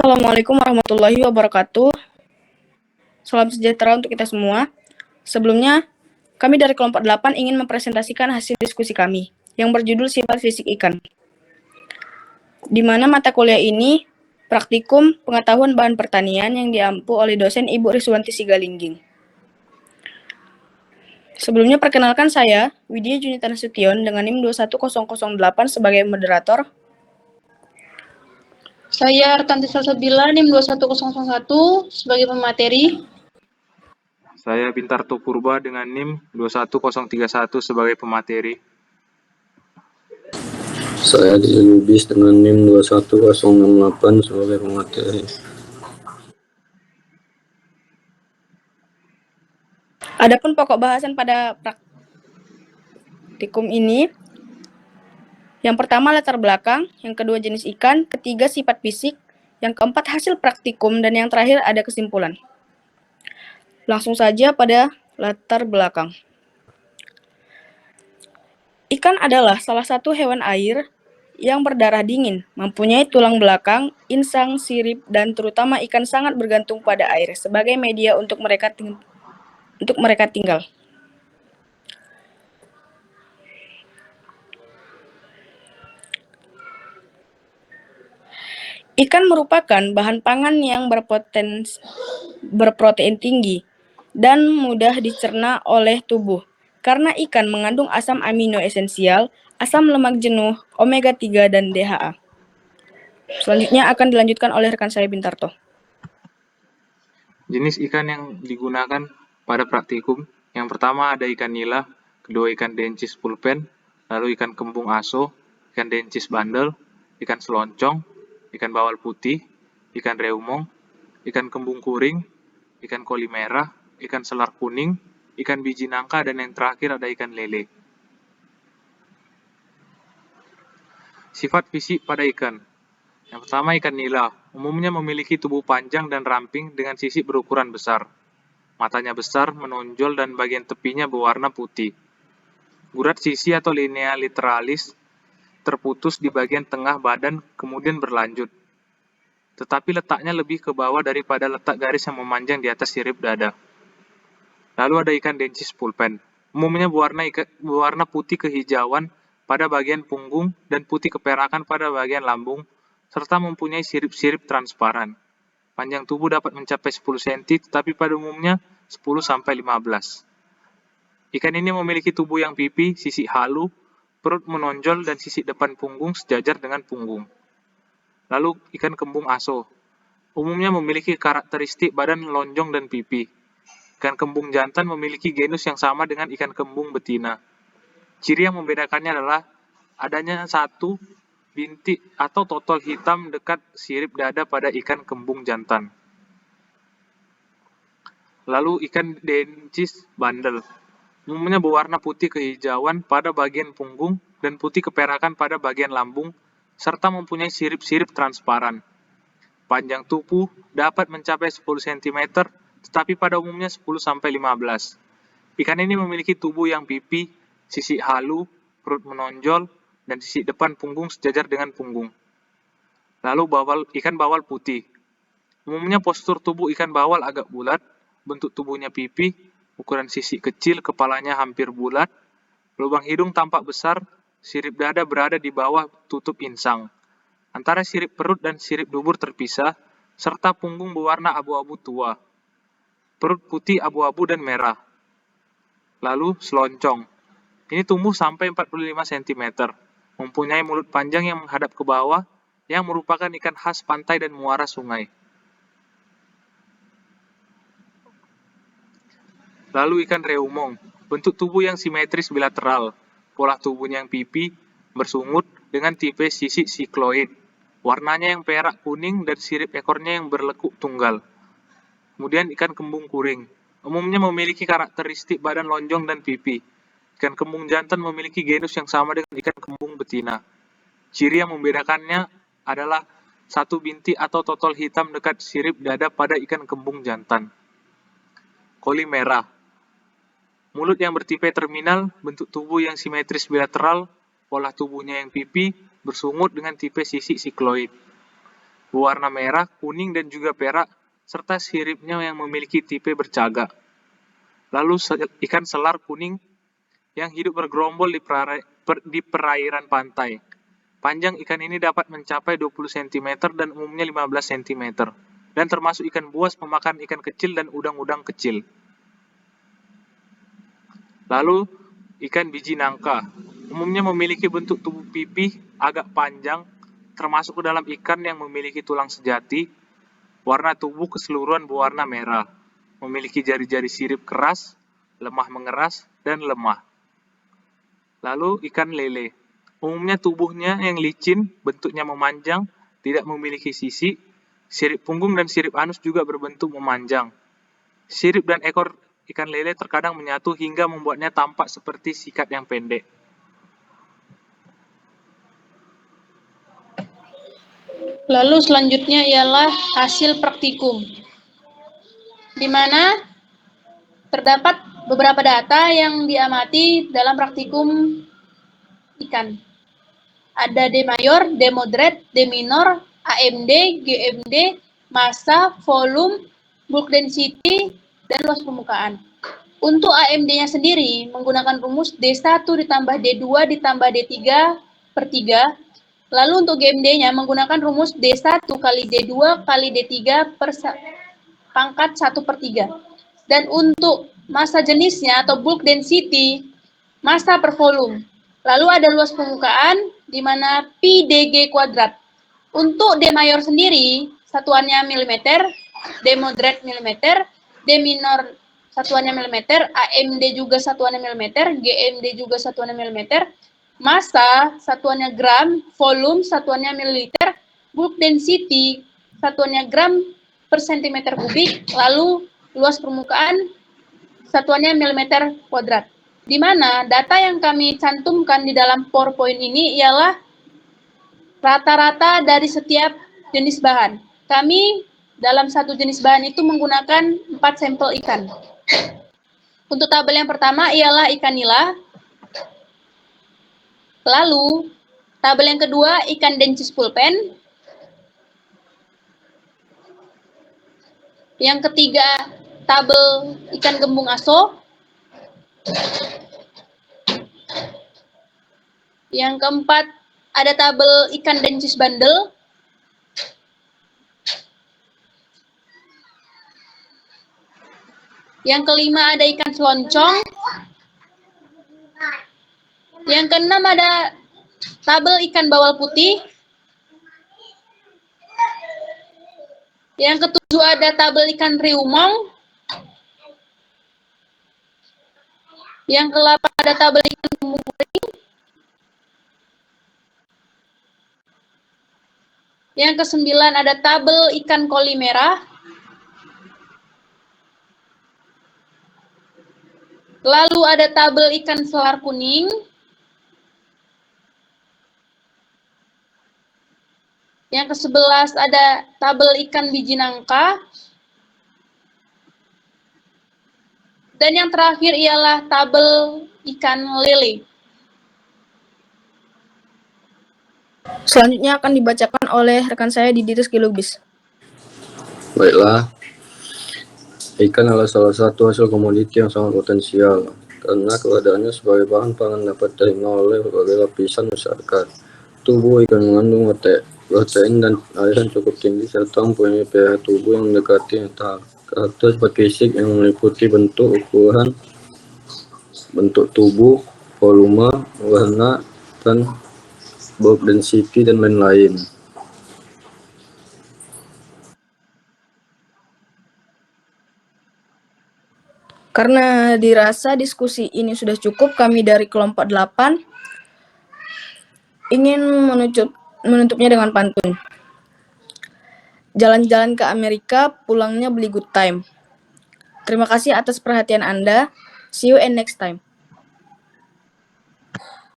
Assalamualaikum warahmatullahi wabarakatuh. Salam sejahtera untuk kita semua. Sebelumnya, kami dari kelompok 8 ingin mempresentasikan hasil diskusi kami yang berjudul Sifat Fisik Ikan. Di mana mata kuliah ini praktikum pengetahuan bahan pertanian yang diampu oleh dosen Ibu Riswanti Sigalingging. Sebelumnya perkenalkan saya, Widya Junita Nasution dengan NIM 21008 sebagai moderator. Saya Artanti Salsabila, NIM 21001 sebagai pemateri. Saya Bintarto Purba dengan NIM 21031 sebagai pemateri. Saya Lubis dengan NIM 21068 sebagai pemateri. Adapun pokok bahasan pada praktikum ini, yang pertama latar belakang, yang kedua jenis ikan, ketiga sifat fisik, yang keempat hasil praktikum, dan yang terakhir ada kesimpulan. Langsung saja pada latar belakang. Ikan adalah salah satu hewan air yang berdarah dingin, mempunyai tulang belakang, insang, sirip, dan terutama ikan sangat bergantung pada air sebagai media untuk mereka tinggal. Ikan merupakan bahan pangan yang berprotein tinggi dan mudah dicerna oleh tubuh karena ikan mengandung asam amino esensial, asam lemak jenuh, omega 3 dan DHA. Selanjutnya akan dilanjutkan oleh rekan saya Bintarto. Jenis ikan yang digunakan pada praktikum, yang pertama ada ikan nila, kedua ikan dencis pulpen, lalu ikan kembung aso, ikan dencis bandel, ikan seloncong, ikan bawal putih, ikan reumong, ikan kembung kuring, ikan koli merah, ikan selar kuning, ikan biji nangka, dan yang terakhir ada ikan lele. Sifat fisik pada ikan. Yang pertama ikan nila, umumnya memiliki tubuh panjang dan ramping dengan sisik berukuran besar. Matanya besar, menonjol, dan bagian tepinya berwarna putih. Gurat sisi atau linea literalis terputus di bagian tengah badan kemudian berlanjut. Tetapi letaknya lebih ke bawah daripada letak garis yang memanjang di atas sirip dada. Lalu ada ikan dencis pulpen. Umumnya berwarna putih kehijauan pada bagian punggung dan putih keperakan pada bagian lambung, serta mempunyai sirip-sirip transparan. Panjang tubuh dapat mencapai 10 cm, tetapi pada umumnya 10-15. Ikan ini memiliki tubuh yang pipi, sisik halu, perut menonjol, dan sisik depan punggung sejajar dengan punggung. Lalu ikan kembung aso. Umumnya memiliki karakteristik badan lonjong dan pipi. Ikan kembung jantan memiliki genus yang sama dengan ikan kembung betina. Ciri yang membedakannya adalah adanya satu bintik atau totol hitam dekat sirip dada pada ikan kembung jantan. Lalu ikan dencis bandel. Umumnya berwarna putih kehijauan pada bagian punggung dan putih keperakan pada bagian lambung, serta mempunyai sirip-sirip transparan. Panjang tubuh dapat mencapai 10 cm, tetapi pada umumnya 10-15. Ikan ini memiliki tubuh yang pipi, sisik halu, perut menonjol, dan sisik depan punggung sejajar dengan punggung. Lalu ikan bawal putih. Umumnya postur tubuh ikan bawal agak bulat, bentuk tubuhnya pipi, ukuran sisik kecil, kepalanya hampir bulat, lubang hidung tampak besar, sirip dada berada di bawah tutup insang. Antara sirip perut dan sirip dubur terpisah, serta punggung berwarna abu-abu tua. Perut putih abu-abu dan merah. Lalu seloncong. Ini tumbuh sampai 45 cm, mempunyai mulut panjang yang menghadap ke bawah, yang merupakan ikan khas pantai dan muara sungai. Lalu ikan reumong, bentuk tubuh yang simetris bilateral, pola tubuhnya yang pipi, bersungut dengan tipe sisik sikloid, warnanya yang perak kuning dan sirip ekornya yang berlekuk tunggal. Kemudian ikan kembung kuring, umumnya memiliki karakteristik badan lonjong dan pipi. Ikan kembung jantan memiliki genus yang sama dengan ikan kembung betina. Ciri yang membedakannya adalah satu bintik atau totol hitam dekat sirip dada pada ikan kembung jantan. Koli merah. Mulut yang bertipe terminal, bentuk tubuh yang simetris bilateral, pola tubuhnya yang pipi, bersungut dengan tipe sisik sikloid. berwarna merah, kuning, dan juga perak, serta siripnya yang memiliki tipe bercagak. Lalu ikan selar kuning yang hidup bergerombol di perairan pantai. Panjang ikan ini dapat mencapai 20 cm dan umumnya 15 cm, dan termasuk ikan buas pemakan ikan kecil dan udang-udang kecil. Lalu, ikan biji nangka umumnya memiliki bentuk tubuh pipih agak panjang, termasuk ke dalam ikan yang memiliki tulang sejati. Warna tubuh keseluruhan berwarna merah, memiliki jari-jari sirip keras, lemah mengeras, dan lemah. Lalu ikan lele, umumnya tubuhnya yang licin, bentuknya memanjang, tidak memiliki sisi, sirip punggung dan sirip anus juga berbentuk memanjang. Sirip dan ekor ikan lele terkadang menyatu hingga membuatnya tampak seperti sikat yang pendek. Lalu selanjutnya ialah hasil praktikum, di mana terdapat beberapa data yang diamati dalam praktikum ikan. Ada D mayor, D moderate, D minor, AMD, GMD, massa, volume, bulk density, dan luas permukaan. Untuk AMD-nya sendiri menggunakan rumus D1 ditambah D2 ditambah D3 per 3. Lalu untuk GMD-nya menggunakan rumus D1 kali D2 kali D3 per pangkat 1 per 3. Dan untuk massa jenisnya atau bulk density, massa per volume. Lalu ada luas permukaan, di mana Pi dg kuadrat. Untuk D mayor sendiri, satuannya mm, D moderate mm, D minor satuannya mm, AMD juga satuannya mm, GMD juga satuannya mm, massa satuannya gram, volume satuannya mililiter, bulk density satuannya gram per centimeter kubik, lalu luas permukaan satuannya milimeter kuadrat. Di mana data yang kami cantumkan di dalam PowerPoint ini ialah rata-rata dari setiap jenis bahan. Kami dalam satu jenis bahan itu menggunakan 4 sampel ikan. Untuk tabel yang pertama ialah ikan nila. Lalu, tabel yang kedua ikan dencis pulpen. Yang ketiga, tabel ikan gembung aso. Yang keempat, ada tabel ikan dencis bandel. Yang kelima, ada ikan seloncong. Yang keenam, ada tabel ikan bawal putih. Yang ketujuh, ada tabel ikan riumong. Yang ke-8 ada tabel ikan gembung kering. Yang ke-9 ada tabel ikan koli merah. Lalu ada tabel ikan selar kuning. Yang ke-11 ada tabel ikan biji nangka. Dan yang terakhir ialah tabel ikan lele. Selanjutnya akan dibacakan oleh rekan saya Didi Rizky Lubis. Baiklah, ikan adalah salah satu hasil komoditi yang sangat potensial karena keberadaannya sebagai bahan pangan dapat diterima oleh berbagai lapisan masyarakat. Tubuh ikan mengandung protein dan air yang cukup tinggi serta mempunyai pH tubuh yang mendekati netral. Karakteristik fisik yang meliputi bentuk, ukuran, bentuk tubuh, volume, warna, dan bulk density dan lain-lain. Karena dirasa diskusi ini sudah cukup, kami dari kelompok 8 ingin menutupnya dengan pantun. Jalan-jalan ke Amerika, pulangnya beli good time. Terima kasih atas perhatian Anda. See you and next time.